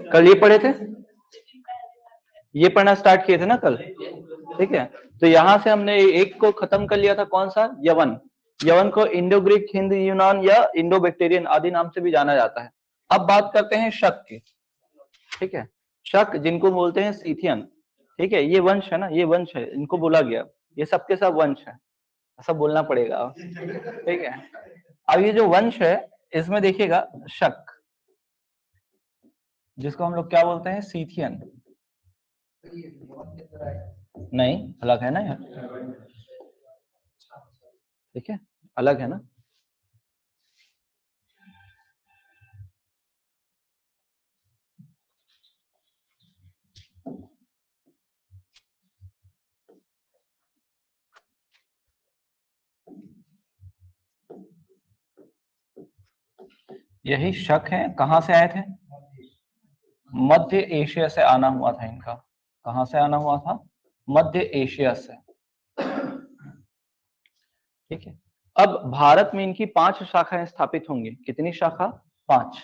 कल ये पढ़े थे, ये पढ़ना स्टार्ट किए थे ना कल, ठीक है। तो यहां से हमने एक को खत्म कर लिया था, कौन सा, यवन। यवन को इंडो ग्रीक, हिंद यूनान या इंडो बैक्टीरियन आदि नाम से भी जाना जाता है। अब बात करते हैं शक की, ठीक है। शक जिनको बोलते हैं सीथियन, ठीक है, ये वंश है ना, ये वंश है, इनको बोला गया, ये सबके सब वंश है, ऐसा बोलना पड़ेगा, ठीक है। अब ये जो वंश है इसमें देखिएगा शक, जिसको हम लोग क्या बोलते हैं, सीथियन। नहीं, अलग है ना यार, ठीक है, अलग है ना। यही शक है, कहां से आए थे, मध्य एशिया से आना हुआ था इनका। कहां से आना हुआ था, मध्य एशिया से, ठीक है। अब भारत में इनकी 5 शाखाएं स्थापित होंगी। कितनी शाखा, 5।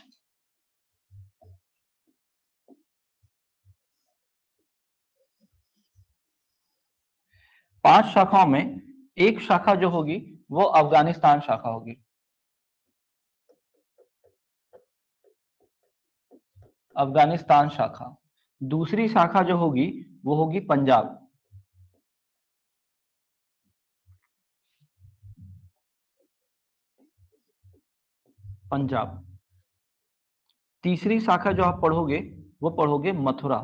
पांच शाखाओं में एक शाखा जो होगी वो अफगानिस्तान शाखा होगी, अफगानिस्तान शाखा। दूसरी शाखा जो होगी वो होगी पंजाब, पंजाब। तीसरी शाखा जो आप पढ़ोगे वो पढ़ोगे मथुरा,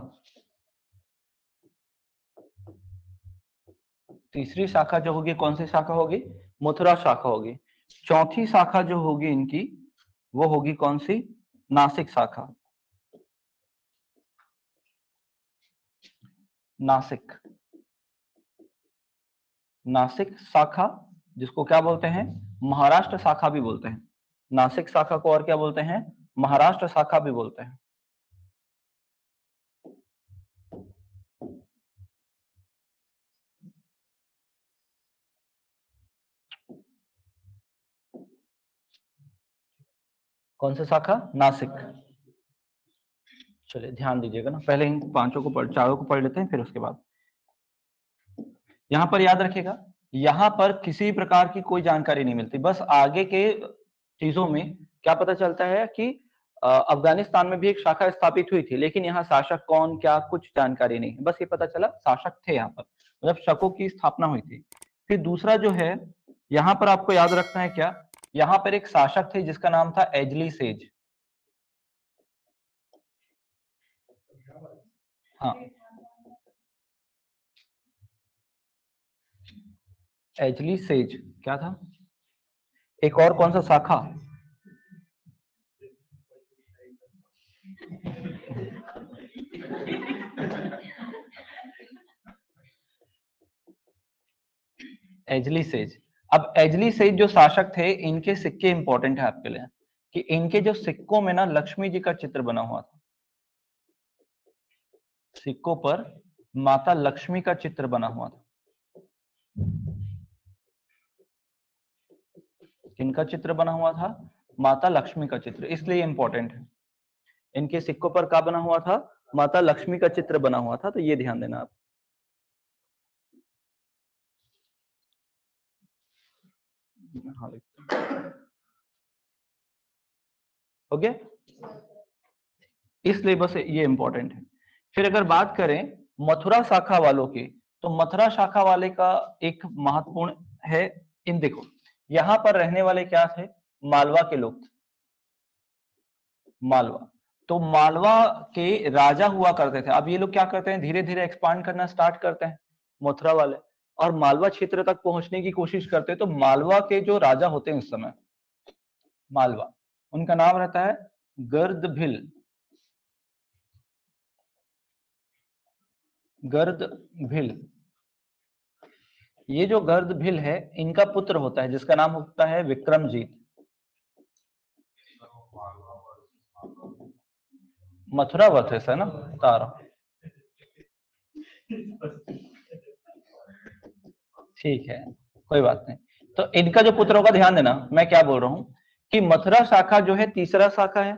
तीसरी शाखा जो होगी कौन सी शाखा होगी, मथुरा शाखा होगी। चौथी शाखा जो होगी इनकी वो होगी कौन सी, नासिक शाखा, नासिक, नासिक शाखा, जिसको क्या बोलते हैं, महाराष्ट्र शाखा भी बोलते हैं। नासिक शाखा को और क्या बोलते हैं, महाराष्ट्र शाखा भी बोलते हैं। कौन सी शाखा, नासिक। चलिए ध्यान दीजिएगा ना, पहले इन पांचों को पढ़, चारों को पढ़ लेते हैं, फिर उसके बाद यहां पर याद रखिएगा, यहां पर किसी प्रकार की कोई जानकारी नहीं मिलती, बस आगे के चीजों में क्या पता चलता है कि अफगानिस्तान में भी एक शाखा स्थापित हुई थी, लेकिन यहाँ शासक कौन, क्या, कुछ जानकारी नहीं है, बस ये पता चला शासक थे यहाँ पर, मतलब शकों की स्थापना हुई थी। फिर दूसरा जो है, यहाँ पर आपको याद रखना है क्या, यहाँ पर एक शासक थे जिसका नाम था एजली सेज। हाँ, एजली सेज क्या था, एक और कौन सा शाखा, एजली सेज। अब एजली सेज जो शासक थे, इनके सिक्के इंपॉर्टेंट है आपके लिए, कि इनके जो सिक्कों में ना लक्ष्मी जी का चित्र बना हुआ था, सिक्कों पर माता लक्ष्मी का चित्र बना हुआ था। किनका चित्र बना हुआ था, माता लक्ष्मी का चित्र, इसलिए इंपॉर्टेंट है। इनके सिक्कों पर क्या बना हुआ था, माता लक्ष्मी का चित्र बना हुआ था, तो ये ध्यान देना आप। हो गया, इसलिए बस ये इंपॉर्टेंट है। फिर अगर बात करें मथुरा शाखा वालों की, तो मथुरा शाखा वाले का एक महत्वपूर्ण है, इन देखो यहां पर रहने वाले क्या थे, मालवा के लोग थे, मालवा। तो मालवा के राजा हुआ करते थे। अब ये लोग क्या करते हैं, धीरे धीरे एक्सपांड करना स्टार्ट करते हैं मथुरा वाले, और मालवा क्षेत्र तक पहुंचने की कोशिश करते हैं। तो मालवा के जो राजा होते हैं उस समय, मालवा, उनका नाम रहता है गर्दभिल, गर्दभिल। ये जो गर्दभिल है, इनका पुत्र होता है जिसका नाम होता है विक्रमजीत। मथुरा वर्सेस है ना, तारा, ठीक है, कोई बात नहीं। तो इनका जो पुत्र होगा, ध्यान देना मैं क्या बोल रहा हूं, कि मथुरा शाखा जो है तीसरा शाखा है,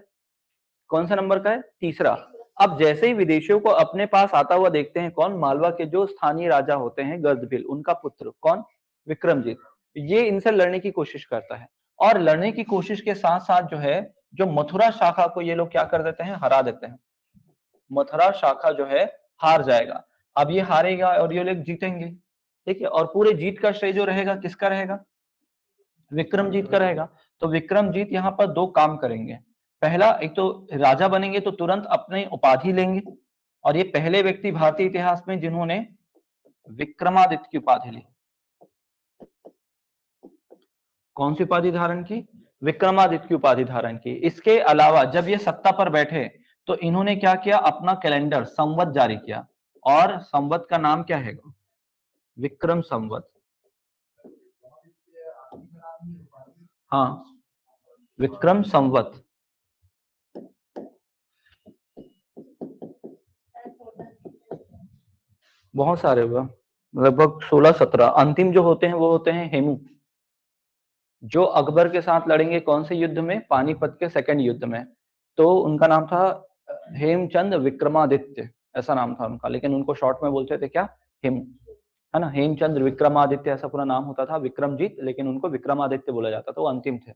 कौन सा नंबर का है, तीसरा। अब जैसे ही विदेशियों को अपने पास आता हुआ देखते हैं कौन, मालवा के जो स्थानीय राजा होते हैं गर्दभिल, उनका पुत्र कौन, विक्रमजीत, ये इनसे लड़ने की कोशिश करता है। और लड़ने की कोशिश के साथ साथ जो है, जो मथुरा शाखा को ये लोग क्या कर देते हैं, हरा देते हैं। मथुरा शाखा जो है हार जाएगा। अब ये हारेगा और ये लोग जीतेंगे, ठीक है, और पूरे जीत का श्रेय जो रहेगा किसका रहेगा, विक्रमजीत का रहेगा। तो विक्रमजीत यहाँ पर दो काम करेंगे। पहला, एक तो राजा बनेंगे तो तुरंत अपनी उपाधि लेंगे, और ये पहले व्यक्ति भारतीय इतिहास में जिन्होंने विक्रमादित्य की उपाधि ली। कौन सी उपाधि धारण की, विक्रमादित्य की उपाधि धारण की। इसके अलावा जब ये सत्ता पर बैठे तो इन्होंने क्या किया, अपना कैलेंडर संवत जारी किया, और संवत का नाम क्या है, विक्रम संवत। हाँ, विक्रम संवत। बहुत सारे हुआ, लगभग 16-17। अंतिम जो होते हैं वो होते हैं हेमू, जो अकबर के साथ लड़ेंगे कौन से युद्ध में, पानीपत के सेकंड युद्ध में। तो उनका नाम था हेमचंद विक्रमादित्य, ऐसा नाम था उनका, लेकिन उनको शॉर्ट में बोलते थे क्या, हेमू, है ना। हेमचंद्र विक्रमादित्य ऐसा पूरा नाम होता था, विक्रमजीत, लेकिन उनको विक्रमादित्य बोला जाता था, वो अंतिम थे।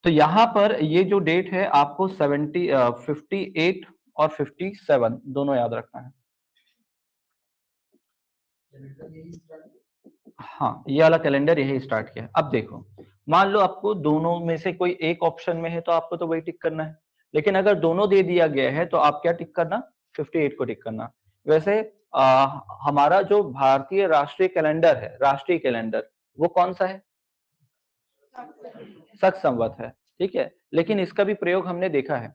तो यहाँ पर ये जो डेट है आपको 58 और 57 दोनों याद रखना है। हाँ, ये वाला कैलेंडर यही स्टार्ट किया। अब देखो, मान लो आपको दोनों में से कोई एक ऑप्शन में है तो आपको तो वही टिक करना है, लेकिन अगर दोनों दे दिया गया है तो आप क्या टिक करना, 58 को टिक करना। वैसे हमारा जो भारतीय राष्ट्रीय कैलेंडर है, राष्ट्रीय कैलेंडर, वो कौन सा है, शक संवत है, ठीक है, लेकिन इसका भी प्रयोग हमने देखा है,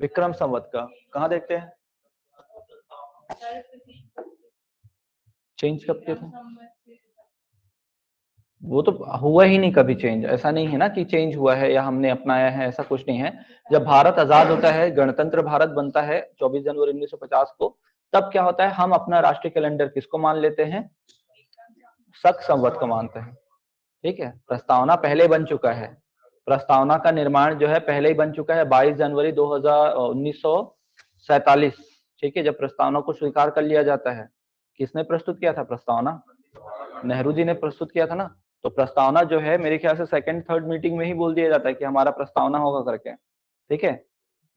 विक्रम संवत का। कहाँ देखते हैं, चेंज कब किया था, वो तो हुआ ही नहीं कभी चेंज। ऐसा नहीं है ना कि चेंज हुआ है या हमने अपनाया है, ऐसा कुछ नहीं है। जब भारत आजाद होता है, गणतंत्र भारत बनता है 24 जनवरी 1950 को, तब क्या होता है, हम अपना राष्ट्रीय कैलेंडर किसको मान लेते हैं, शक संवत को मानते हैं, ठीक है। प्रस्तावना पहले बन चुका है, प्रस्तावना का निर्माण जो है पहले ही बन चुका है, 22 जनवरी 1947, ठीक है, जब प्रस्तावना को स्वीकार कर लिया जाता है। किसने प्रस्तुत किया था प्रस्तावना, नेहरू जी ने प्रस्तुत किया था ना। तो प्रस्तावना जो है मेरे ख्याल से सेकंड थर्ड मीटिंग में ही बोल दिया जाता है कि हमारा प्रस्तावना होगा करके, ठीक है।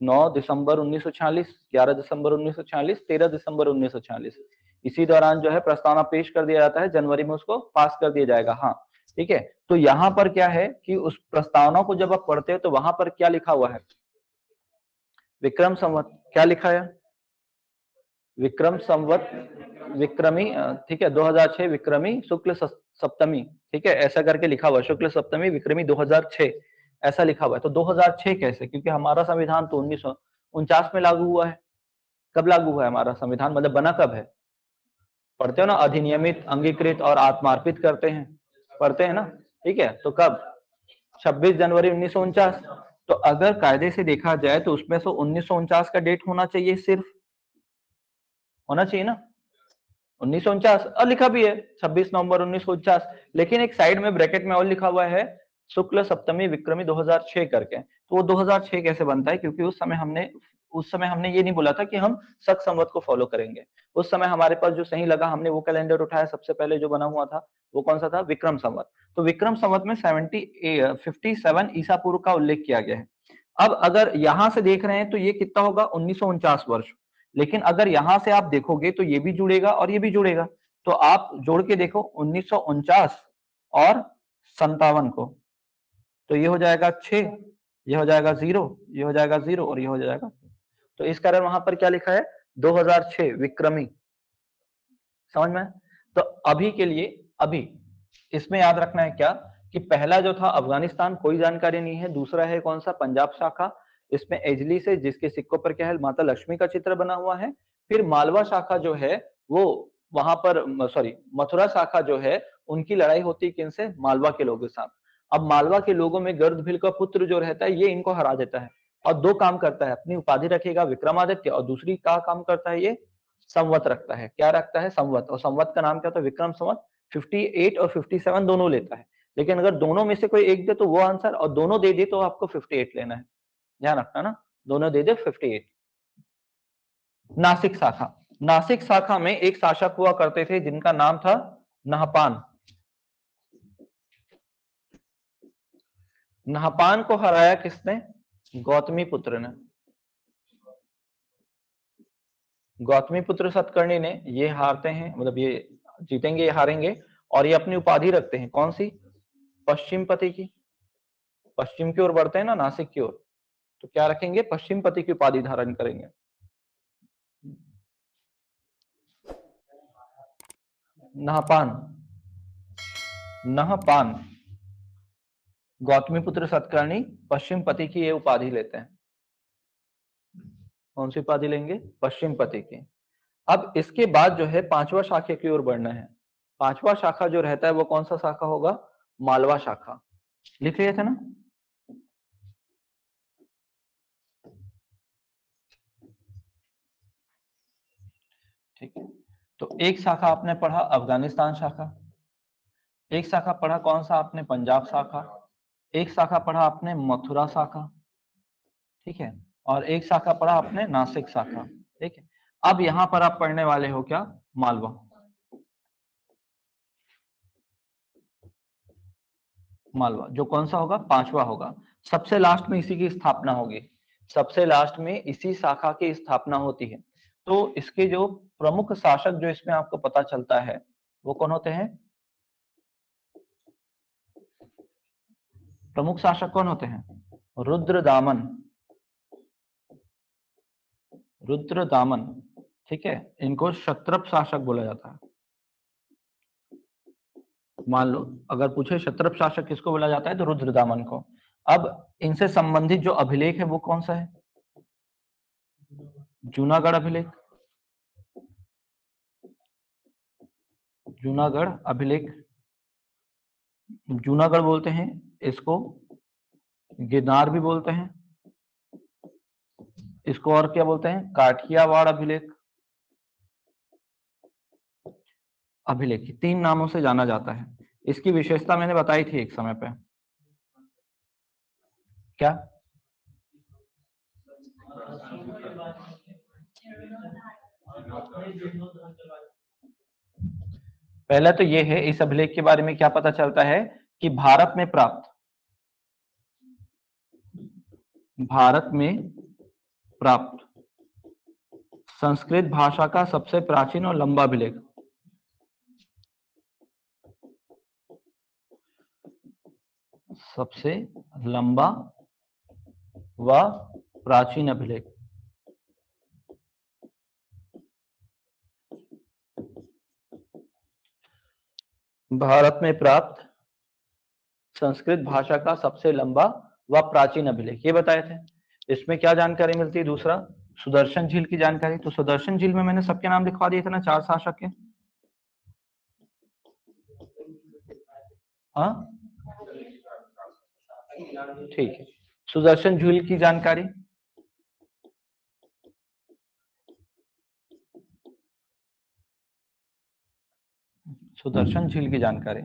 9 दिसंबर 1946, 11 दिसंबर 1946, 13 दिसंबर 1946, इसी दौरान जो है प्रस्तावना पेश कर दिया जाता है, जनवरी में उसको पास कर दिया जाएगा। हाँ, ठीक है। तो यहाँ पर क्या है कि उस प्रस्तावना को जब आप पढ़ते हो तो वहां पर क्या लिखा हुआ है, विक्रम संवत, क्या लिखा है, विक्रम संवत विक्रमी, ठीक है, 2006 विक्रमी शुक्ल सप्तमी, ठीक है, ऐसा करके लिखा हुआ है, शुक्ल सप्तमी विक्रमी 2006, ऐसा लिखा हुआ है। तो 2006 कैसे, क्योंकि हमारा संविधान तो 1949 में लागू हुआ है। कब लागू हुआ है हमारा संविधान, मतलब बना कब है, पढ़ते हो ना, अधिनियमित, अंगीकृत और आत्मार्पित करते हैं, पढ़ते हैं ना, ठीक है। तो कब, 26 जनवरी 1949। तो अगर कायदे से देखा जाए तो उसमें से 1949 का डेट होना चाहिए, सिर्फ होना चाहिए ना, 1949, और लिखा भी है 26 नवंबर 1949, लेकिन एक साइड में ब्रैकेट में और लिखा हुआ है शुक्ल सप्तमी विक्रमी 2006 करके। तो वो 2006 कैसे बनता है, क्योंकि उस समय हमने ये नहीं बोला था कि हम शक संवत को फॉलो करेंगे। उस समय हमारे पास जो सही लगा, हमने वो कैलेंडर उठाया, सबसे पहले जो बना हुआ था वो कौन सा था, विक्रम संवत। तो विक्रम संवत में 57 ईसा पूर्व का उल्लेख किया गया है। अब अगर यहां से देख रहे हैं तो ये कितना होगा, 1949 वर्ष। लेकिन अगर यहां से आप देखोगे तो ये भी जुड़ेगा और ये भी जुड़ेगा, तो आप जोड़ के देखो 1949 और 57 को, तो ये हो जाएगा 6, ये हो जाएगा 0, ये हो जाएगा 0 और ये हो जाएगा। तो इस कारण वहां पर क्या लिखा है, 2006 विक्रमी, समझ में। तो अभी के लिए, अभी इसमें याद रखना है क्या, कि पहला जो था अफगानिस्तान, कोई जानकारी नहीं है। दूसरा है कौन सा, पंजाब शाखा, इसमें एजली से, जिसके सिक्कों पर क्या है, माता लक्ष्मी का चित्र बना हुआ है। फिर मालवा शाखा जो है वो वहां पर, सॉरी, मथुरा शाखा जो है उनकी लड़ाई होती है किनसे, मालवा के लोगों के साथ। अब मालवा के लोगों में गर्दभिल का पुत्र जो रहता है ये इनको हरा देता है, और दो काम करता है, अपनी उपाधि रखेगा विक्रमादित्य, और दूसरी का काम करता है ये, संवत रखता है। क्या रखता है, संवत, और संवत का नाम क्या होता है, विक्रम संवत। 58 और 57 दोनों लेता है, लेकिन अगर दोनों में से कोई एक दे तो वो आंसर, और दोनों दे दे तो आपको 58 लेना है, ध्यान रखना ना, दोनों दे दे 58। नासिक शाखा। नासिक शाखा में एक शासक हुआ करते थे जिनका नाम था नहपान। नहपान को हराया किसने? गौतमी पुत्र ने। गौतमी पुत्र सतकर्णी ने। ये हारते हैं, मतलब ये जीतेंगे, ये हारेंगे, और ये अपनी उपाधि रखते हैं कौन सी? पश्चिमपति की। पश्चिम की ओर बढ़ते हैं ना, नासिक की ओर, तो क्या रखेंगे? पश्चिमपति की उपाधि धारण करेंगे। नहपान, नहपान, गौतमीपुत्र सतकर्णी पश्चिमपति की ये उपाधि लेते हैं। कौन सी उपाधि लेंगे? पश्चिमपति की। अब इसके बाद जो है पांचवा शाखा की ओर बढ़ना है। पांचवा शाखा जो रहता है वो कौन सा शाखा होगा? मालवा शाखा। लिख लिए थे ना? ठीक है, तो एक शाखा आपने पढ़ा अफगानिस्तान शाखा, एक शाखा पढ़ा कौन सा आपने? पंजाब शाखा, एक शाखा पढ़ा आपने मथुरा शाखा, ठीक है, और एक शाखा पढ़ा आपने नासिक शाखा। ठीक है, अब यहां पर आप पढ़ने वाले हो क्या? मालवा। मालवा जो कौन सा होगा? पांचवा होगा। सबसे लास्ट में इसी की स्थापना होगी। सबसे लास्ट में इसी शाखा की स्थापना होती है। तो इसके जो प्रमुख शासक जो इसमें आपको पता चलता है वो कौन होते हैं? प्रमुख शासक कौन होते हैं? रुद्रदामन। रुद्रदामन, ठीक है, इनको क्षत्रप शासक बोला जाता है। मान लो अगर पूछे क्षत्रप शासक किसको बोला जाता है तो रुद्रदामन को। अब इनसे संबंधित जो अभिलेख है वो कौन सा है? जूनागढ़ अभिलेख। जूनागढ़ अभिलेख, जूनागढ़ बोलते हैं इसको, गिरनार भी बोलते हैं इसको, और क्या बोलते हैं? काठियावाड़ अभिलेख। अभिलेख तीन नामों से जाना जाता है। इसकी विशेषता मैंने बताई थी एक समय पे। क्या? पहला तो ये है, इस अभिलेख के बारे में क्या पता चलता है कि भारत में प्राप्त संस्कृत भाषा का सबसे प्राचीन और लंबा अभिलेख। सबसे लंबा व प्राचीन अभिलेख। भारत में प्राप्त संस्कृत भाषा का सबसे लंबा व प्राचीन अभिलेख, ये बताए थे। इसमें क्या जानकारी मिलती है? दूसरा, सुदर्शन झील की जानकारी। तो सुदर्शन झील में मैंने सबके नाम लिखवा दिए थे ना, चार शासक के। हाँ, ठीक है, सुदर्शन झील की जानकारी। सुदर्शन झील की जानकारी।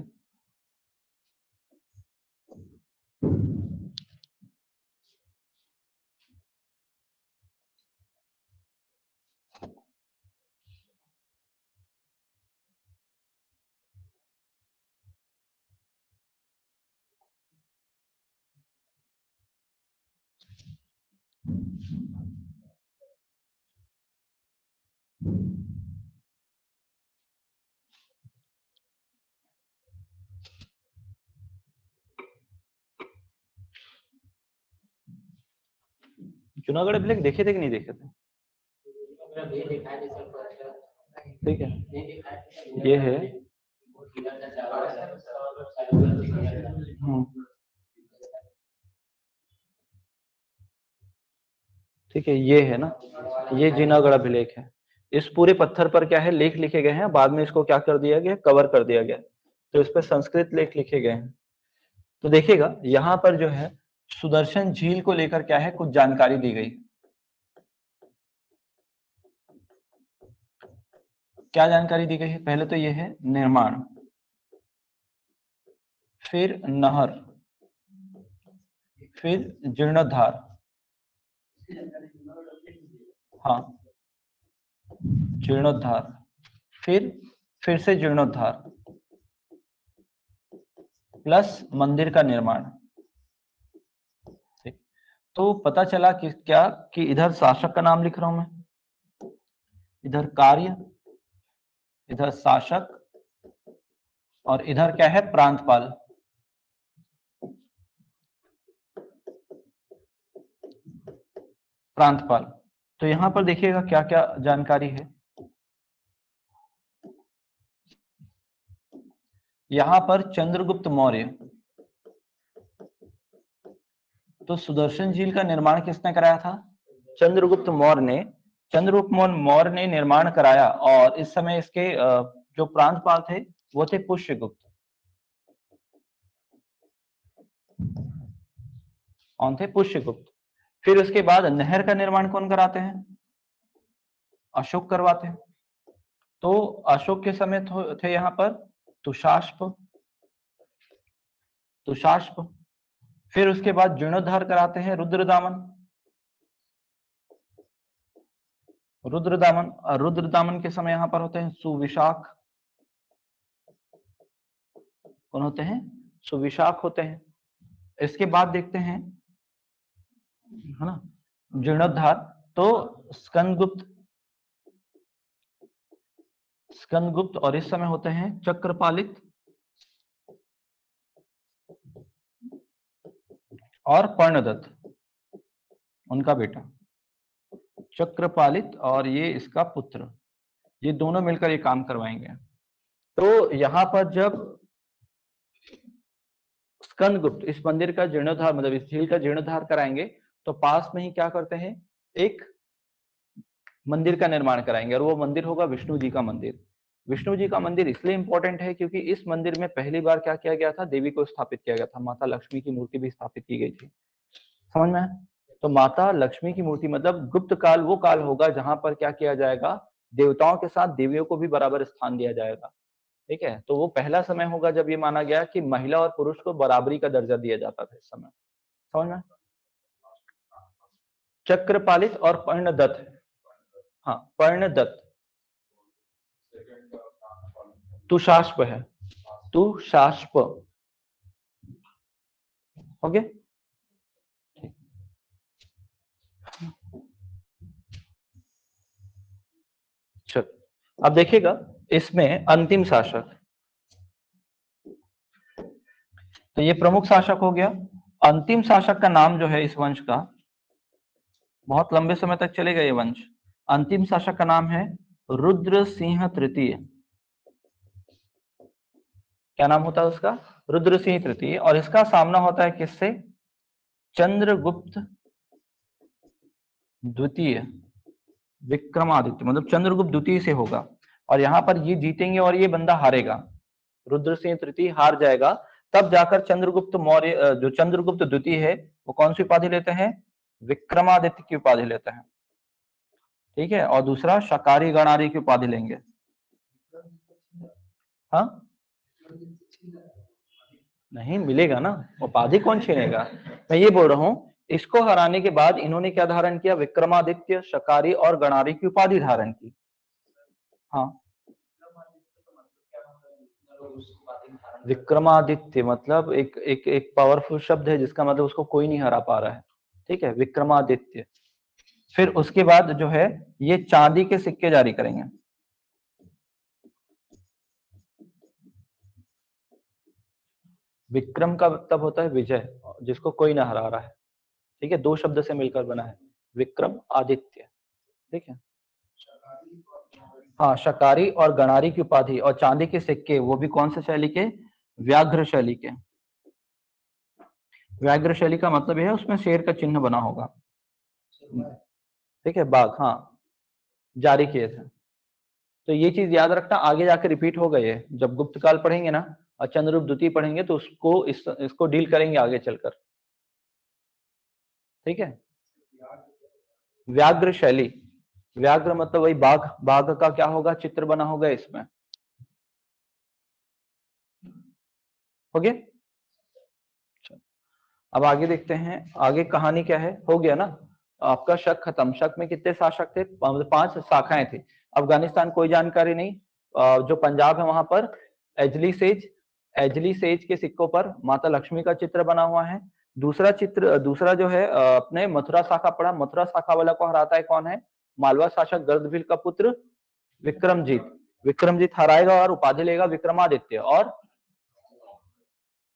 जूनागढ़ अभिलेख देखे थे कि नहीं देखे थे? ठीक है, ये है। ठीक है, ये है ना, ये जूनागढ़ अभिलेख है। इस पूरे पत्थर पर क्या है? लेख लिखे गए हैं, बाद में इसको क्या कर दिया गया? कवर कर दिया गया। तो इस पर संस्कृत लेख लिखे गए हैं। तो देखिएगा यहाँ पर जो है सुदर्शन झील को लेकर क्या है, कुछ जानकारी दी गई। क्या जानकारी दी गई है? पहले तो ये है निर्माण, फिर नहर, फिर जीर्णोद्धार। हाँ, जीर्णोद्धार, फिर से जीर्णोद्धार प्लस मंदिर का निर्माण। ठीक, तो पता चला कि क्या कि इधर शासक का नाम लिख रहा हूं मैं, इधर कार्य, इधर शासक, और इधर क्या है, प्रांतपाल। प्रांतपाल। तो यहां पर देखिएगा क्या क्या जानकारी है। यहां पर चंद्रगुप्त मौर्य, तो सुदर्शन झील का निर्माण किसने कराया था? चंद्रगुप्त मौर्य ने। चंद्रगुप्त मौर्य ने निर्माण कराया, और इस समय इसके जो प्रांतपाल थे वो थे पुष्यगुप्त। कौन थे? पुष्यगुप्त। फिर उसके बाद नहर का निर्माण कौन कराते हैं? अशोक करवाते हैं। तो अशोक के समय थे यहाँ पर तुषाश्प। फिर उसके बाद जीर्णोद्धार कराते हैं रुद्रदामन। रुद्रदामन के समय यहाँ पर होते हैं सुविशाख। कौन होते हैं? सुविशाख होते हैं। इसके बाद देखते हैं, है ना, जीर्णोद्धार, तो स्कंदगुप्त, और इस समय होते हैं चक्रपालित और पर्णदत्त, उनका बेटा चक्रपालित, और ये इसका पुत्र, ये दोनों मिलकर ये काम करवाएंगे। तो यहाँ पर जब स्कंदगुप्त इस मंदिर का जीर्णोद्धार, मतलब इस झील का जीर्णोद्धार कराएंगे, तो पास में ही क्या करते हैं, एक मंदिर का निर्माण कराएंगे, और वो मंदिर होगा विष्णु जी का मंदिर। विष्णु जी का मंदिर इसलिए इंपॉर्टेंट है क्योंकि इस मंदिर में पहली बार क्या किया गया था, देवी को स्थापित किया गया था, माता लक्ष्मी की मूर्ति भी स्थापित की गई थी। समझ में? तो माता लक्ष्मी की मूर्ति, मतलब गुप्त काल वो काल होगा जहां पर क्या किया जाएगा, देवताओं के साथ देवियों को भी बराबर स्थान दिया जाएगा। ठीक है, तो वो पहला समय होगा जब ये माना गया कि महिला और पुरुष को बराबरी का दर्जा दिया जाता था इस समय। समझ में? चक्रपालित और पर्णदत्त। हाँ, पर्णदत्त। तुषाश्प है, तुषाश्प। ओके, चल अब देखिएगा इसमें अंतिम शासक, तो ये प्रमुख शासक हो गया। अंतिम शासक का नाम जो है इस वंश का, बहुत लंबे समय तक चलेगा ये वंश। अंतिम शासक का नाम है रुद्र सिंह तृतीय। क्या नाम होता है उसका? रुद्र सिंह तृतीय। और इसका सामना होता है किससे? चंद्रगुप्त द्वितीय विक्रमादित्य, मतलब चंद्रगुप्त द्वितीय से होगा। और यहाँ पर ये जीतेंगे और ये बंदा हारेगा, रुद्र सिंह तृतीय हार जाएगा। तब जाकर चंद्रगुप्त मौर्य, जो चंद्रगुप्त द्वितीय है, वो कौन सी उपाधि लेते हैं? विक्रमादित्य की उपाधि लेते हैं। ठीक है, और दूसरा शकारी गणारी की उपाधि लेंगे। हाँ, नहीं मिलेगा ना, उपाधि कौन छीनेगा। मैं ये बोल रहा हूँ, इसको हराने के बाद इन्होंने क्या धारण किया? विक्रमादित्य, शकारी और गणारी की उपाधि धारण की। हाँ, विक्रमादित्य मतलब एक एक एक पावरफुल शब्द है जिसका मतलब उसको कोई नहीं हरा पा रहा है। ठीक है, विक्रमादित्य। फिर उसके बाद जो है ये चांदी के सिक्के जारी करेंगे। विक्रम का तब होता है विजय, जिसको कोई ना हरा रहा है। ठीक है, दो शब्द से मिलकर बना है विक्रम आदित्य। ठीक है, हाँ, शकारी और गणारी की उपाधि और चांदी के सिक्के, वो भी कौन से शैली के? व्याघ्र शैली के। व्याघ्र शैली का मतलब है उसमें शेर का चिन्ह बना होगा। ठीक है, बाघ, हाँ, जारी किए थे। तो ये चीज याद रखना, आगे जाकर रिपीट होगा ये, जब गुप्त काल पढ़ेंगे ना और चंद्रगुप्त द्वितीय पढ़ेंगे तो उसको इसको डील करेंगे आगे चलकर। ठीक है, व्याघ्र शैली, व्याघ्र मतलब वही बाघ, बाघ का क्या होगा? चित्र बना होगा इसमें। हो गया? अब आगे देखते हैं, आगे कहानी क्या है। हो गया ना आपका शक खत्म। शक में कितने शासक थे? 5 शाखाएं थी। अफगानिस्तान कोई जानकारी नहीं। जो पंजाब है वहां पर एजली सेज के सिक्कों पर माता लक्ष्मी का चित्र बना हुआ है। दूसरा जो है अपने मथुरा शाखा पड़ा, मथुरा शाखा वाला को हराता है कौन है? मालवा शासक गर्दभील का पुत्र विक्रमजीत। विक्रमजीत हराएगा और उपाधि लेगा विक्रमादित्य,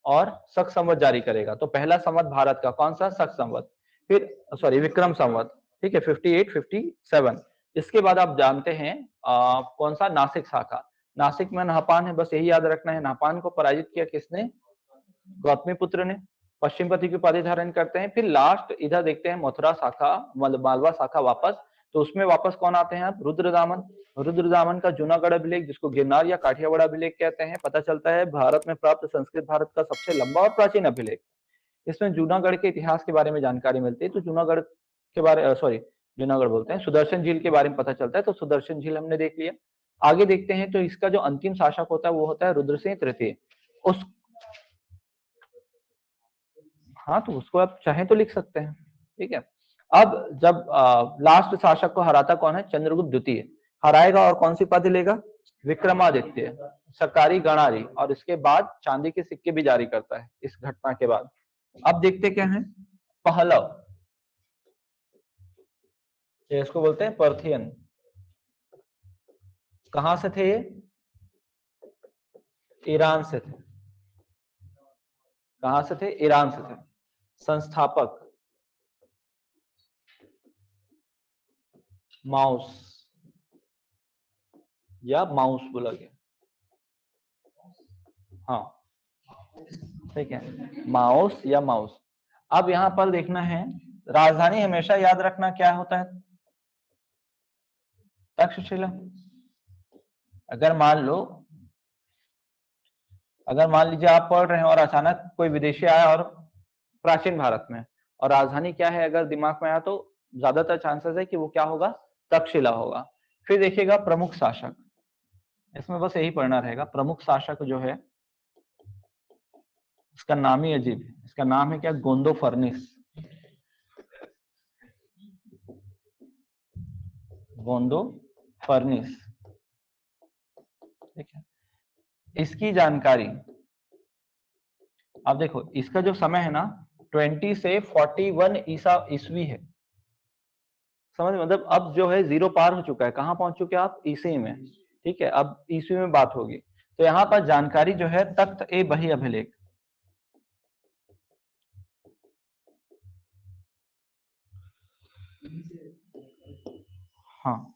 और शक संवत जारी करेगा। तो पहला संवत भारत का कौन सा? शक संवत, फिर सॉरी विक्रम संवत, ठीक है, 58 57। इसके बाद आप जानते हैं कौन सा? नासिक शाखा। नासिक में नहपान है, बस यही याद रखना है। नहपान को पराजित किया किसने? गौतमीपुत्र ने। पश्चिमपति की उपाधि धारण करते हैं। फिर लास्ट इधर देखते हैं मथुरा शाखा, मालवा शाखा वापस, तो उसमें वापस कौन आते हैं आप? रुद्रदामन। रुद्रदामन का जूनागढ़ अभिलेख, जिसको गिरनार या काठियावाड़ अभिलेख कहते हैं, पता चलता है भारत में प्राप्त संस्कृत भारत का सबसे लंबा और प्राचीन अभिलेख। इसमें जूनागढ़ के इतिहास के बारे में जानकारी मिलती है। तो जूनागढ़ के बारे जूनागढ़ बोलते हैं, सुदर्शन झील के बारे में पता चलता है। तो सुदर्शन झील हमने देख लिया। आगे देखते हैं, तो इसका जो अंतिम शासक होता है वो होता है रुद्रसिंह तृतीय। उस हाँ, तो उसको आप चाहें तो लिख सकते हैं, ठीक है। अब जब लास्ट शासक को हराता कौन है? चंद्रगुप्त द्वितीय हराएगा और कौन सी उपाधि लेगा? विक्रमादित्य, सरकारी गणारी, और इसके बाद चांदी के सिक्के भी जारी करता है इस घटना के बाद। अब देखते क्या है? पहलव, इसको बोलते हैं पर्थियन। कहां से थे ये? ईरान से थे। कहां से थे? ईरान से थे। संस्थापक माउस या माउस बोला गया, हाँ ठीक है, माउस या माउस। अब यहां पर देखना है, राजधानी हमेशा याद रखना क्या होता है? तक्षशिला। अगर मान लीजिए आप पढ़ रहे हैं और अचानक कोई विदेशी आया और प्राचीन भारत में, और राजधानी क्या है अगर दिमाग में आया, तो ज्यादातर चांसेस है कि वो क्या होगा? तक्षशिला होगा। फिर देखिएगा प्रमुख शासक, इसमें बस यही पढ़ना रहेगा। प्रमुख शासक जो है, इसका नाम ही अजीब है। इसका नाम है क्या? गोंदो फर्निस। गोंदो फर्निस, ठीक है। इसकी जानकारी आप देखो, इसका जो समय है ना 20 से 41 ईस्वी है। समझ, मतलब अब जो है जीरो पार हो चुका है। कहां पहुंच चुके हैं आप? ईसवी में, ठीक है। अब ईसवी में बात होगी। तो यहाँ पर जानकारी जो है, तख्त ए बही अभिलेख, हाँ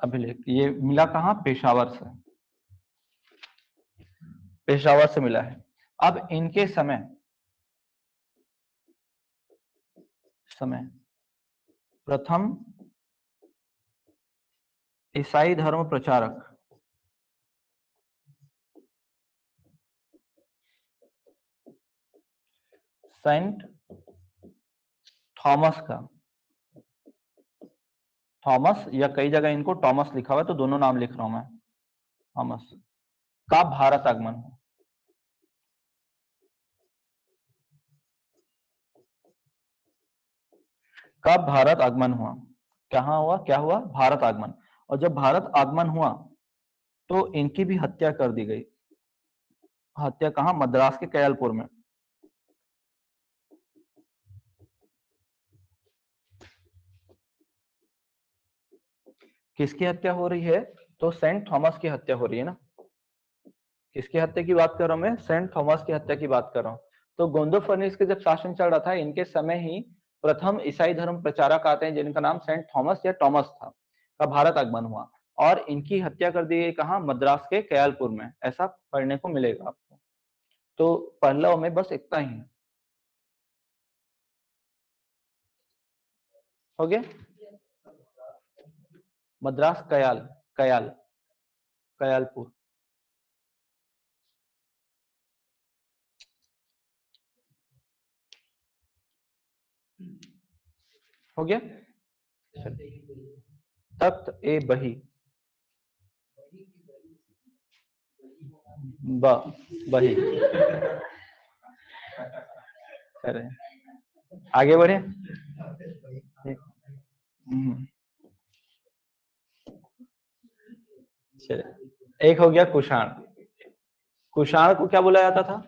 अभिलेख, ये मिला कहाँ? पेशावर से, पेशावर से मिला है। अब इनके समय प्रथम ईसाई धर्म प्रचारक सेंट थॉमस का, थॉमस या कई जगह इनको टॉमस लिखा हुआ है, तो दोनों नाम लिख रहा हूं मैं, थॉमस का भारत आगमन हुआ। कब भारत आगमन हुआ? कहाँ हुआ? क्या हुआ? भारत आगमन। और जब भारत आगमन हुआ तो इनकी भी हत्या कर दी गई। हत्या कहाँ? मद्रास के कयालपुर में। किसकी हत्या हो रही है? तो सेंट थॉमस की हत्या हो रही है ना। किसकी हत्या की बात कर रहा हूं मैं? सेंट थॉमस की हत्या की बात कर रहा हूँ। तो गोंदो फर्निस के जब शासन चल रहा था, इनके समय ही प्रथम ईसाई धर्म प्रचारक आते हैं जिनका नाम सेंट थॉमस या टॉमस था, का भारत आगमन हुआ, और इनकी हत्या कर दी गई कहाँ? मद्रास के कयालपुर में। ऐसा पढ़ने को मिलेगा आपको। तो पहला में बस इतना ही है। हो गया? मद्रास कयालपुर। हो गया? तख्त ए बही, बही, अरे आगे बढ़े। चलिए, एक हो गया कुषाण। कुषाण को क्या बोला जाता था?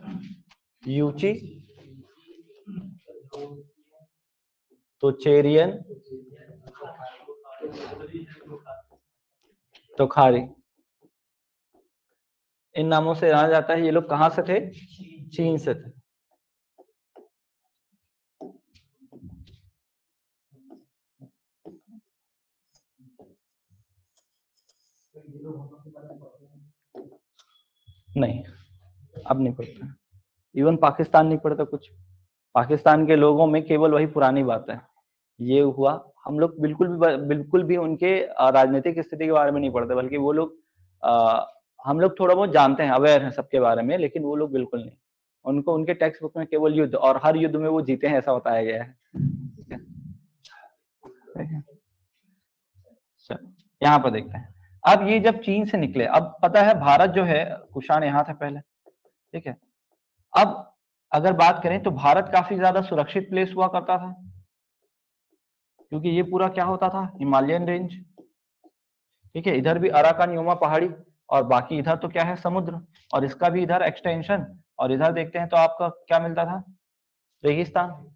यूची, तोचेरियन, तोखारी, इन नामों से जाना जाता है। ये लोग कहां से थे? चीन से थे। नहीं, अब नहीं पढ़ता, इवन पाकिस्तान नहीं पढ़ता कुछ। पाकिस्तान के लोगों में केवल वही पुरानी बात है, ये हुआ। हम लोग बिल्कुल भी उनके राजनीतिक स्थिति के बारे में नहीं पढ़ते, बल्कि वो लोग हम लोग थोड़ा बहुत जानते हैं, अवेयर हैं सबके बारे में, लेकिन वो लोग बिल्कुल नहीं। उनको उनके टेक्स्ट बुक में केवल युद्ध, और हर युद्ध में वो जीते हैं ऐसा बताया गया है। यहाँ पर देखते हैं। अब ये जब चीन से निकले, अब पता है भारत जो है, कुषाण यहाँ था पहले, ठीक है। अब अगर बात करें तो भारत काफी ज्यादा सुरक्षित प्लेस हुआ करता था, क्योंकि ये पूरा क्या होता था? हिमालयन रेंज, ठीक है। इधर भी अराकान योमा पहाड़ी, और बाकी इधर तो क्या है? समुद्र, और इसका भी इधर एक्सटेंशन, और इधर देखते हैं तो आपका क्या मिलता था? रेगिस्तान।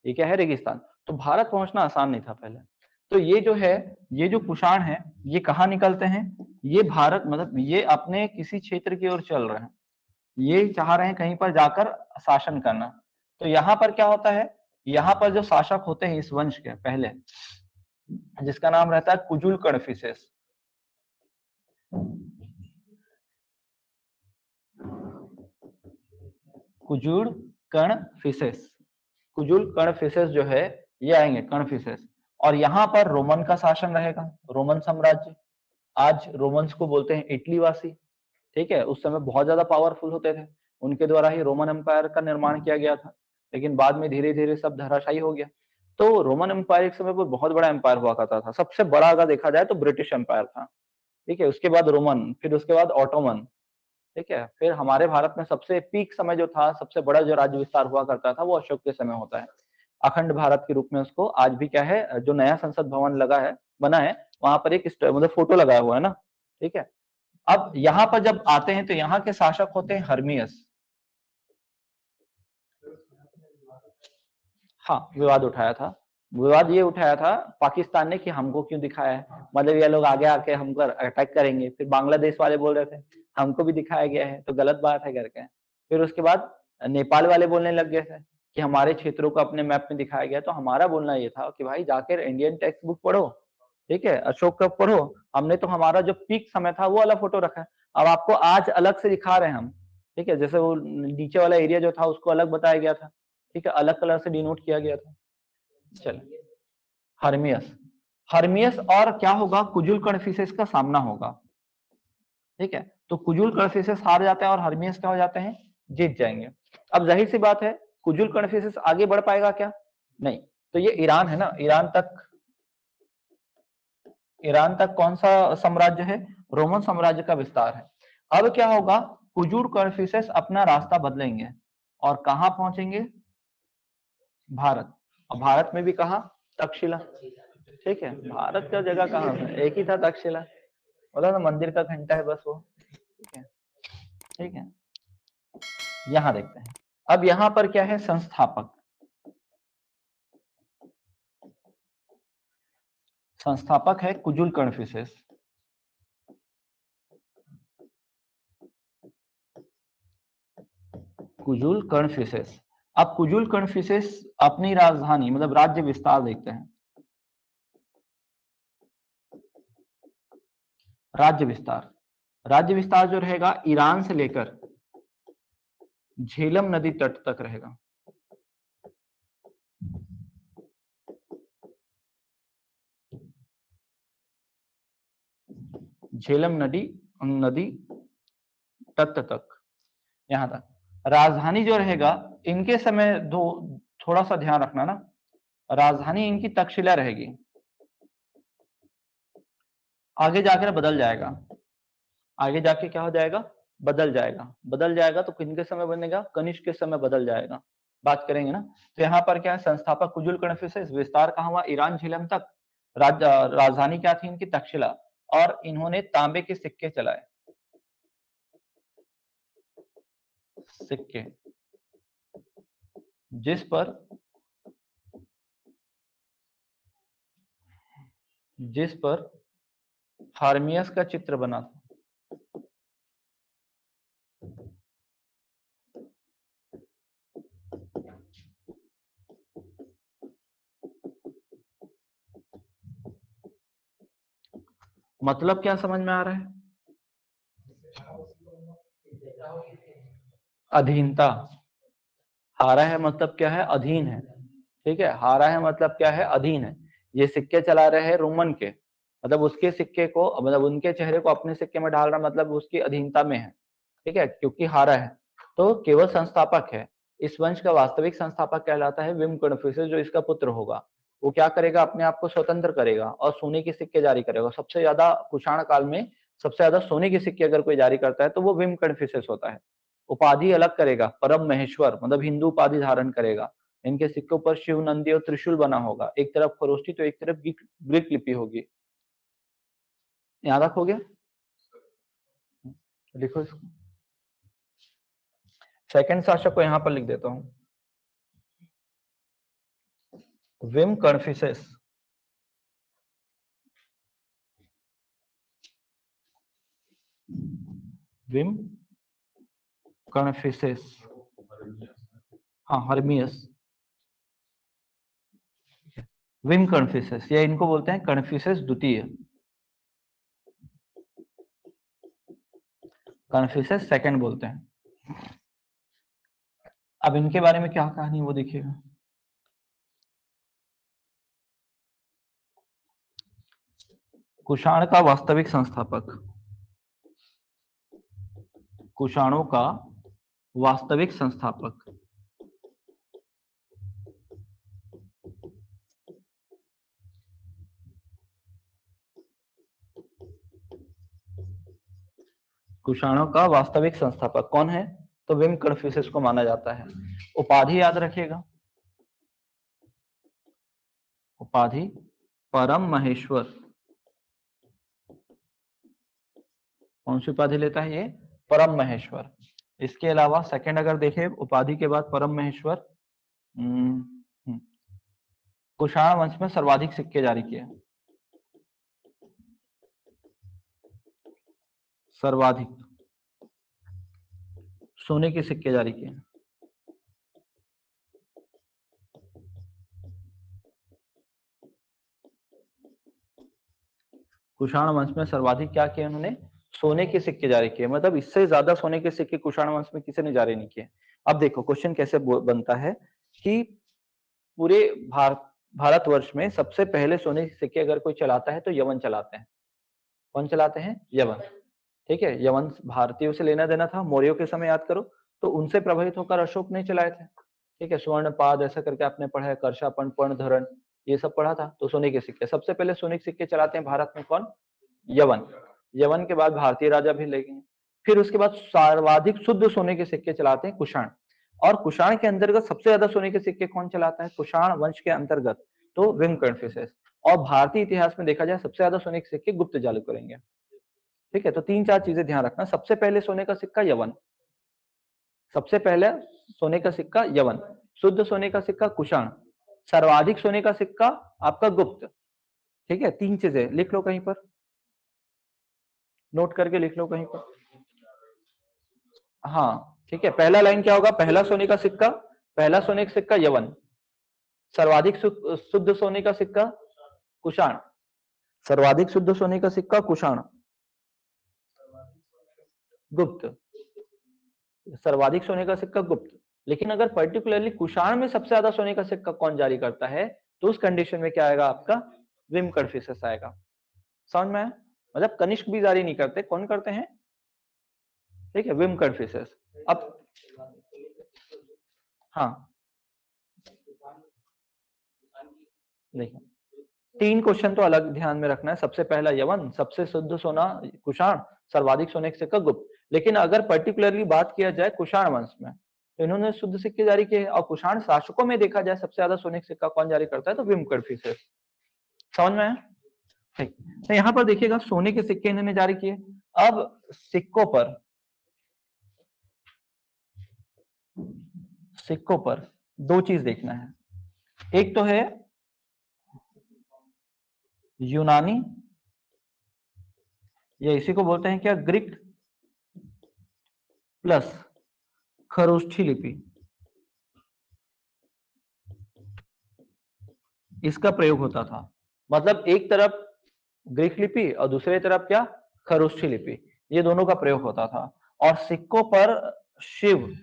ये क्या है? रेगिस्तान। तो भारत पहुंचना आसान नहीं था पहले। तो ये जो है, ये जो कुषाण है, ये कहाँ निकलते हैं? ये भारत, मतलब ये अपने किसी क्षेत्र की ओर चल रहे हैं, ये चाह रहे हैं कहीं पर जाकर शासन करना। तो यहाँ पर क्या होता है? यहाँ पर जो शासक होते हैं इस वंश के पहले, जिसका नाम रहता है कुजुल कड़फिसेस। कुजुल कड़फिसेस, कुजुल कड़फिसेस जो है, ये आएंगे कड़फिसेस, और यहाँ पर रोमन का शासन रहेगा, रोमन साम्राज्य। आज रोमन्स को बोलते हैं इटली वासी, ठीक है। उस समय बहुत ज्यादा पावरफुल होते थे, उनके द्वारा ही रोमन एम्पायर का निर्माण किया गया था, लेकिन बाद में धीरे धीरे सब धराशायी हो गया। तो रोमन एम्पायर एक समय पर बहुत बड़ा एम्पायर हुआ करता था। सबसे बड़ा अगर देखा जाए तो ब्रिटिश एम्पायर था, ठीक है। उसके बाद रोमन, फिर उसके बाद ऑटोमन, ठीक है। फिर हमारे भारत में सबसे पीक समय जो था, सबसे बड़ा जो राज्य विस्तार हुआ करता था, वो अशोक के समय होता है। अखंड भारत के रूप में उसको आज भी क्या है, जो नया संसद भवन लगा है, बना है, वहां पर एक मतलब फोटो लगाया हुआ है ना, ठीक है। अब यहाँ पर जब आते हैं तो यहाँ के शासक होते हैं हर्मियस। हाँ, विवाद उठाया था। विवाद ये उठाया था पाकिस्तान ने कि हमको क्यों दिखाया है, मतलब ये लोग आगे आके हमको अटैक करेंगे। फिर बांग्लादेश वाले बोल रहे थे हमको भी दिखाया गया है तो गलत बात है करके। फिर उसके बाद नेपाल वाले बोलने लग गए थे कि हमारे क्षेत्रों को अपने मैप में दिखाया गया। तो हमारा बोलना ये था कि भाई जाकर इंडियन टेक्स्ट बुक पढ़ो, ठीक है, अशोक का पढ़ो। हमने तो हमारा जो पीक समय था वो वाला फोटो रखा है, अब आपको आज अलग से दिखा रहे हैं हम, ठीक है। जैसे वो नीचे वाला एरिया जो था उसको अलग बताया गया था, ठीक है, अलग कलर से डिनोट किया गया था। चलिए, हर्मियस, हर्मियस और क्या होगा? कुजुल कड़फिसेस का सामना होगा, ठीक है। तो कुजुल कड़फिसेस हार जाते हैं और हर्मियस क्या हो जाते हैं? जीत जाएंगे। अब जाहिर सी बात है, कुजुल कड़फिसेस आगे बढ़ पाएगा क्या? नहीं। तो ये ईरान है ना, ईरान तक कौन सा साम्राज्य है? रोमन साम्राज्य का विस्तार है। अब क्या होगा? कुजुल कड़फिसेस अपना रास्ता बदलेंगे और कहां पहुंचेंगे? भारत। और भारत में भी कहा? तक्षशिला, ठीक है। भारत का जगह कहाँ है? एक ही था, तक्षशिला, बोला ना मंदिर का घंटा है बस वो, ठीक है, ठीक है। यहाँ देखते हैं। अब यहाँ पर क्या है? संस्थापक, संस्थापक है कुजुल कड़फिसेस। कुजुल कड़फिसेस। अब कुजुल कड़फिसेस अपनी राजधानी, मतलब राज्य विस्तार देखते हैं। राज्य विस्तार, राज्य विस्तार जो रहेगा ईरान से लेकर झेलम नदी तट तक रहेगा। झेलम नदी नदी तट तक, यहां तक। राजधानी जो रहेगा इनके समय दो, थोड़ा सा ध्यान रखना ना, राजधानी इनकी तक्षशिला रहेगी। आगे जाकर बदल जाएगा, आगे जाके क्या हो जाएगा? बदल जाएगा। बदल जाएगा तो किनके समय बनेगा? कनिष्क के समय बदल जाएगा। बात करेंगे ना। तो यहाँ पर क्या है, संस्थापक कुजुल कन्फ्यूशियस, विस्तार कहाँ हुआ, ईरान झेलम तक, राजधानी क्या थी इनकी, तक्षशिला, और इन्होंने तांबे के सिक्के चलाए, सिक्के जिस पर हार्मियस का चित्र बना था। मतलब क्या समझ में आ रहा है, अधीनता, हारा है मतलब क्या है, अधीन है, ठीक है, हारा है मतलब क्या है, अधीन है। ये सिक्के चला रहे हैं रोमन के, मतलब उसके सिक्के को, मतलब उनके चेहरे को अपने सिक्के में डाल रहा, मतलब उसकी अधीनता में है, ठीक है, क्योंकि हारा है। तो केवल संस्थापक है, इस वंश का वास्तविक संस्थापक कहलाता है विम कन्फ्यूशियस, जो इसका पुत्र होगा। वो क्या करेगा, अपने आप को स्वतंत्र करेगा और सोने के सिक्के जारी करेगा। सबसे ज्यादा कुषाण काल में सबसे ज्यादा सोने के सिक्के अगर कोई जारी करता है तो वो विम कन्फ्यूशियस होता है। उपाधि अलग करेगा, परम महेश्वर, मतलब हिंदू उपाधि धारण करेगा। इनके सिक्कों पर शिव, नंदी और त्रिशूल बना होगा, एक तरफ खरोष्ठी तो एक तरफ ग्रीक लिपि होगी। यहाँ तक हो गया, लिखो इसको। सेकंड शासक को यहाँ पर लिख देता हूँ, विम कन्फ्यूशियस। विम कन्फ्यूशियस, हाँ हर्मियस, विम कन्फ्यूशियस, या इनको बोलते हैं कन्फ्यूशियस द्वितीय, कन्फ्यूशियस सेकंड बोलते हैं। अब इनके बारे में क्या कहानी वो देखिएगा। कुषाण का वास्तविक संस्थापक, कुषाणों का वास्तविक संस्थापक, कुषाणों का वास्तविक संस्थापक कौन है, तो विम कन्फ्यूशियस को माना जाता है। उपाधि याद रखिएगा, उपाधि परम महेश्वर। कौन सी उपाधि लेता है ये, परम महेश्वर। इसके अलावा सेकंड अगर देखें, उपाधि के बाद परम महेश्वर, कुषाण वंश में सर्वाधिक सिक्के जारी किए, सर्वाधिक सोने के सिक्के जारी किए। कुषाण वंश में सर्वाधिक क्या किए उन्होंने, सोने के सिक्के जारी किए, मतलब इससे ज्यादा सोने के सिक्के कुषाण वंश में किसी ने जारी नहीं किए। अब देखो क्वेश्चन कैसे बनता है कि पूरे भारतवर्ष में सबसे पहले सोने के सिक्के अगर कोई चलाता है तो यवन चलाते हैं। कौन चलाते हैं, यवन, ठीक है। यवन भारतीयों से लेना देना था, मौर्यों के समय याद करो, तो उनसे प्रभावित होकर अशोक ने चलाए थे, ठीक है। स्वर्णपाद ऐसा करके आपने पढ़ा है, कर्षापण, पर्णधरण, ये सब पढ़ा था। तो सोने के सिक्के, सबसे पहले सोने के सिक्के चलाते हैं भारत में कौन, यवन। यवन के बाद भारतीय राजा भी लेंगे। फिर उसके बाद सर्वाधिक शुद्ध सोने के सिक्के चलाते हैं कुषाण। और कुषाण के अंतर्गत सबसे ज्यादा सोने के सिक्के कौन चलाता है, कुषाण वंश के अंतर्गत, तो विम कन्फ्यूशियस। और भारतीय इतिहास में देखा जाए सबसे ज्यादा सोने के सिक्के गुप्त चालु करेंगे, ठीक है। तो तीन चार चीजें ध्यान रखना, सबसे पहले सोने का सिक्का यवन, सबसे पहले सोने का सिक्का यवन, शुद्ध सोने का सिक्का कुषाण, सर्वाधिक सोने का सिक्का आपका गुप्त, ठीक है। तीन चीजें लिख लो कहीं पर, नोट करके लिख लो कहीं पर। हाँ ठीक है, पहला लाइन क्या होगा, पहला सोने का सिक्का, पहला सोने का सिक्का यवन, सर्वाधिक शुद्ध सोने का सिक्का कुषाण, सर्वाधिक शुद्ध सोने का सिक्का कुषाण, गुप्त, सर्वाधिक सोने का सिक्का गुप्त। लेकिन अगर पर्टिकुलरली कुषाण में सबसे ज्यादा सोने का सिक्का कौन जारी करता है, तो उस कंडीशन में क्या आएगा आपका, विम कन्फ्यूशियस आएगा। समझ में आया, मतलब कनिष्क भी जारी नहीं करते, कौन करते हैं, ठीक है, विम कन्फ्यूशियस। अब हाँ देखो, तीन क्वेश्चन तो अलग ध्यान में रखना है, सबसे पहला यवन, सबसे शुद्ध सोना कुषाण, सर्वाधिक सोने का सिक्का गुप्त। लेकिन अगर पर्टिकुलरली बात किया जाए कुषाण वंश में, तो इन्होंने शुद्ध सिक्के जारी किए और कुषाण शासकों में देखा जाए सबसे ज्यादा सोने का सिक्का कौन जारी करता है, तो विम कर्फिसेस। समझ में आया? ठीक। तो यहाँ पर देखिएगा सोने के सिक्के इन्होंने जारी किए। अब सिक्कों पर दो चीज देखना है, एक तो है यूनानी, या इसी को बोलते हैं क्या, ग्रीक प्लस खरोष्ठी लिपि, इसका प्रयोग होता था। मतलब एक तरफ ग्रीक लिपि और दूसरी तरफ क्या, खरोष्ठी लिपि, ये दोनों का प्रयोग होता था। और सिक्कों पर शिव,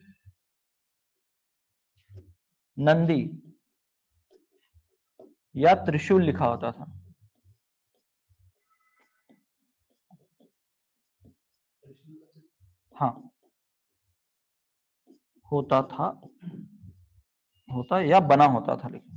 नंदी या त्रिशूल लिखा होता था। हाँ, होता या बना होता था, लेकिन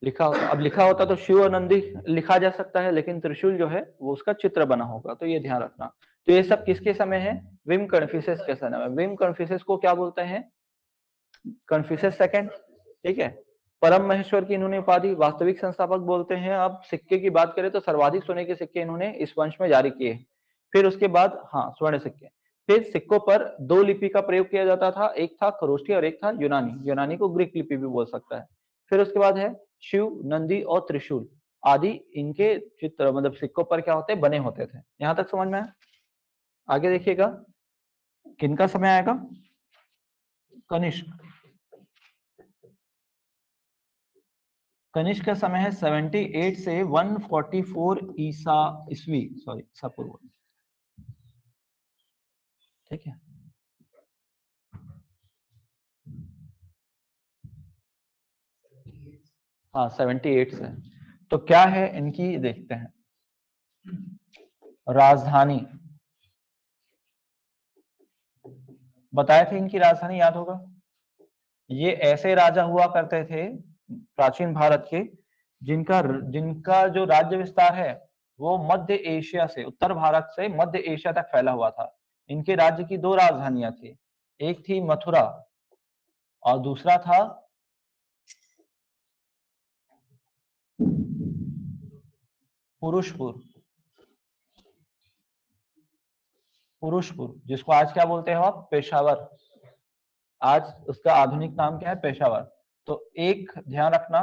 लिखा होता। अब लिखा होता तो शिव और नंदी लिखा जा सकता है, लेकिन त्रिशूल जो है वो उसका चित्र बना होगा, तो ये ध्यान रखना। तो ये सब किसके समय है, विम कन्फ्यूशियस के समय में। विम कन्फ्यूशियस को क्या बोलते हैं, कन्फ्यूशियस सेकंड, ठीक है। परम महेश्वर की इन्होंने उपाधि, वास्तविक संस्थापक बोलते हैं। अब सिक्के की बात करें तो सर्वाधिक सोने के सिक्के इन्होंने इस वंश में जारी किए। फिर उसके बाद हाँ, स्वर्ण सिक्के। फिर सिक्कों पर दो लिपि का प्रयोग किया जाता था, एक था खरोष्ठी और एक था यूनानी। यूनानी को ग्रीक लिपि भी बोल सकता है। फिर उसके बाद है शिव, नंदी और त्रिशूल आदि, इनके चित्र मतलब सिक्कों पर क्या होते, बने होते थे। यहां तक समझ में आया? आगे देखिएगा किनका समय आएगा, कनिष्क। कनिष्क का समय है 78 से 144 ईसा ईस्वी, सॉरी ईसा पूर्व, ठीक है। हाँ 78 से। तो क्या है इनकी, देखते हैं। राजधानी बताए थे, इनकी राजधानी याद होगा। ये ऐसे राजा हुआ करते थे प्राचीन भारत के, जिनका जिनका जो राज्य विस्तार है वो मध्य एशिया से, उत्तर भारत से मध्य एशिया तक फैला हुआ था। इनके राज्य की दो राजधानियां थी, एक थी मथुरा और दूसरा था पुरुषपुर। पुरुषपुर जिसको आज क्या बोलते हो आप, पेशावर। आज उसका आधुनिक नाम क्या है, पेशावर। तो एक ध्यान रखना,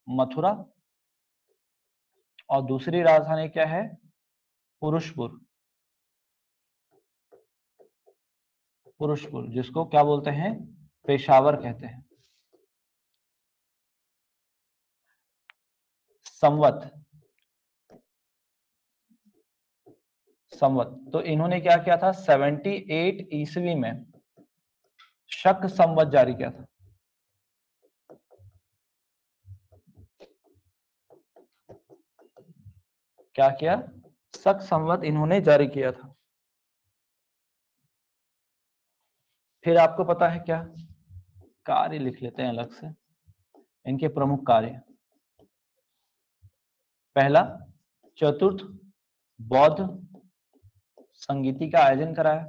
मथुरा, और दूसरी राजधानी क्या है, पुरुषपुर। पुरुषपुर जिसको क्या बोलते हैं, पेशावर कहते हैं। संवत, संवत तो इन्होंने क्या किया था, 78 ईस्वी में शक संवत जारी किया था। क्या किया, शक संवत इन्होंने जारी किया था। फिर आपको पता है क्या, कार्य लिख लेते हैं अलग से, इनके प्रमुख कार्य। पहला, चतुर्थ बौद्ध संगीति का आयोजन कराया।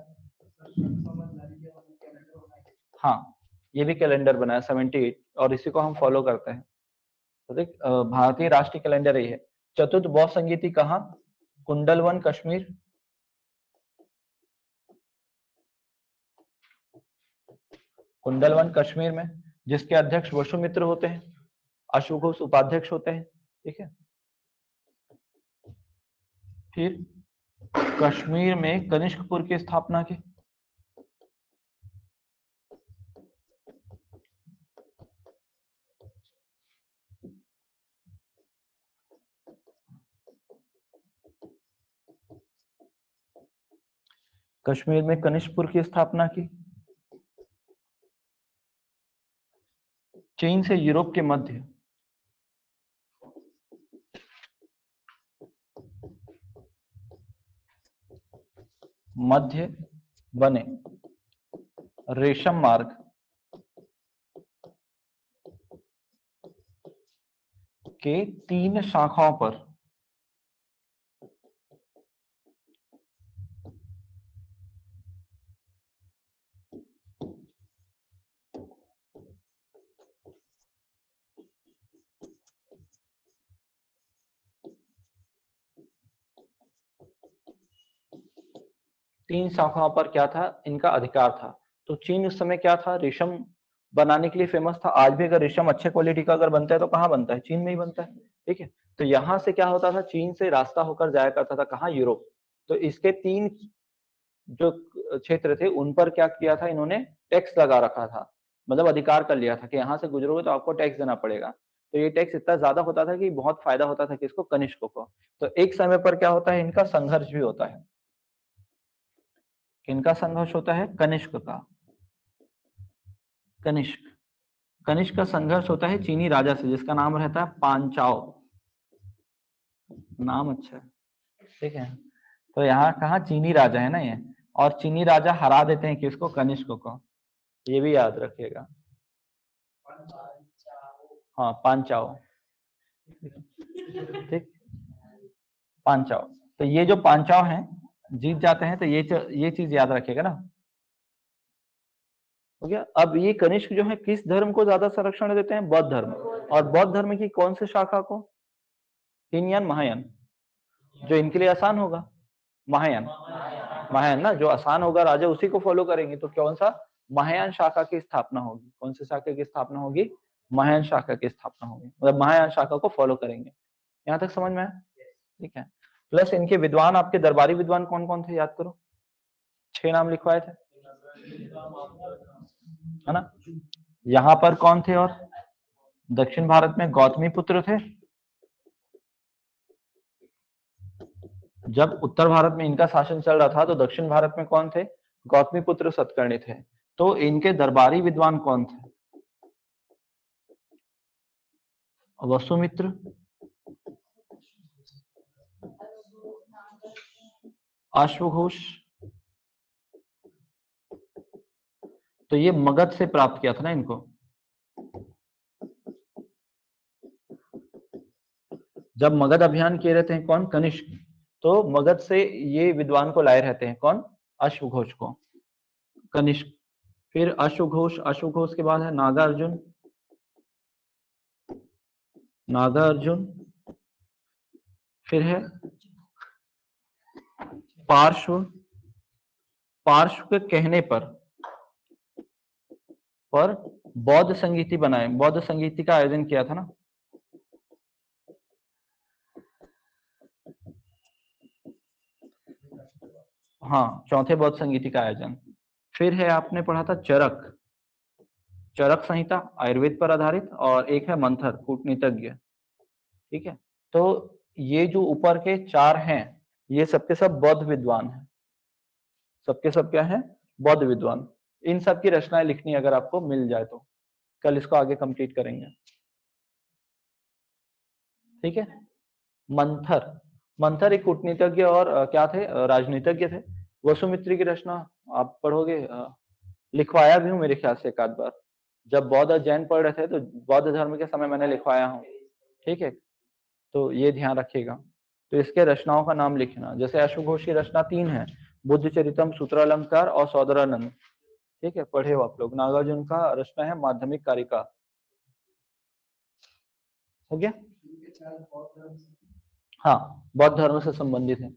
हाँ, ये भी कैलेंडर बनाया 78, और इसी को हम फॉलो करते हैं। तो देख, भारतीय राष्ट्रीय कैलेंडर यही है। चतुर्थ बौद्ध संगीति कहाँ, कुंडलवन कश्मीर। कुंडलवन कश्मीर में, जिसके अध्यक्ष वसुमित्र होते हैं, अश्वघोष उपाध्यक्ष होते हैं, ठीक है। फिर कश्मीर में कनिष्कपुर की स्थापना की। कश्मीर में कनिष्कपुर की स्थापना की। चीन से यूरोप के मध्य बने रेशम मार्ग के 3 शाखाओं पर तीन शाखाओं पर क्या था, इनका अधिकार था। तो चीन उस समय क्या था, रेशम बनाने के लिए फेमस था। आज भी अगर रेशम अच्छे क्वालिटी का अगर बनता है तो कहाँ बनता है, चीन में ही बनता है। ठीक है, तो यहाँ से क्या होता था, चीन से रास्ता होकर जाया करता था कहाँ, यूरोप। तो इसके तीन जो क्षेत्र थे उन पर क्या किया था इन्होंने, टैक्स लगा रखा था, मतलब अधिकार कर लिया था कि यहाँ से गुजरोगे तो आपको टैक्स देना पड़ेगा। तो ये टैक्स इतना ज्यादा होता था कि बहुत फायदा होता था किसको, कनिष्क को। तो एक समय पर क्या होता है, इनका संघर्ष भी होता है। इनका संघर्ष होता है कनिष्क का। कनिष्क कनिष्क का संघर्ष होता है चीनी राजा से, जिसका नाम रहता है पांचाओ। नाम अच्छा है, ठीक है। तो यहाँ कहा चीनी राजा है ना ये, और चीनी राजा हरा देते हैं किसको, कनिष्क को। ये भी याद रखिएगा। हाँ, पांचाओ, ठीक, पांचाओ। तो ये जो पांचाओ हैं जीत जाते हैं, तो ये चीज याद रखिएगा ना। हो गया। अब ये कनिष्क जो है किस धर्म को ज्यादा संरक्षण देते हैं, बौद्ध धर्म। और बौद्ध धर्म की कौन से शाखा को, हीनयान, महायान। जो इनके लिए आसान होगा, महायान। महायान ना, जो आसान होगा राजा उसी को फॉलो करेंगे। तो कौन सा, महायान शाखा की स्थापना होगी। कौन सी शाखा की स्थापना होगी, महायान शाखा की स्थापना होगी, मतलब महायान शाखा को फॉलो करेंगे। यहाँ तक समझ में आया, ठीक है। प्लस इनके विद्वान, आपके दरबारी विद्वान कौन कौन थे, याद करो। 6 नाम लिखवाए थे, है ना। यहाँ पर कौन थे, और दक्षिण भारत में गौतमी पुत्र थे। जब उत्तर भारत में इनका शासन चल रहा था तो दक्षिण भारत में कौन थे, गौतमी पुत्र सतकर्णी थे। तो इनके दरबारी विद्वान कौन थे, वसुमित्र, अश्वघोष। तो ये मगध से प्राप्त किया था ना इनको। जब मगध अभियान किए रहते हैं कौन, कनिष्क, तो मगध से ये विद्वान को लाए रहते हैं कौन, अश्वघोष को, कनिष्क। फिर अश्वघोष, अश्वघोष के बाद है नागार्जुन, नागार्जुन। फिर है पार्श्व, पार्श्व के कहने पर बौद्ध संगीति बनाए, बौद्ध संगीति का आयोजन किया था ना। हाँ, चौथे बौद्ध संगीति का आयोजन। फिर है आपने पढ़ा था चरक, चरक संहिता आयुर्वेद पर आधारित, और एक है मंथर कूटनीतज्ञ। ठीक है, तो ये जो ऊपर के 4 हैं ये सबके सब बौद्ध विद्वान हैं, सबके सब क्या है, बौद्ध विद्वान। इन सब की रचनाएं लिखनी अगर आपको मिल जाए तो कल इसको आगे कंप्लीट करेंगे। ठीक है, मंथर, मंथर एक कूटनीतज्ञ और क्या थे, राजनीतिज्ञ थे। वसुमित्री की रचना आप पढ़ोगे, लिखवाया भी हूँ मेरे ख्याल से एक आध बार, जब बौद्ध और जैन पढ़ रहे थे तो बौद्ध धर्म के समय मैंने लिखवाया हूँ। ठीक है, तो ये ध्यान रखिएगा। तो इसके रचनाओं का नाम लिखना, जैसे अश्वघोष की रचना 3 है, बुद्ध चरितम, सूत्रालंकार और सौदरानंद। ठीक है, पढ़े हो आप लोग। नागार्जुन का रचना है माध्यमिक कारिका। हो गया, हाँ, बौद्ध धर्म से संबंधित है।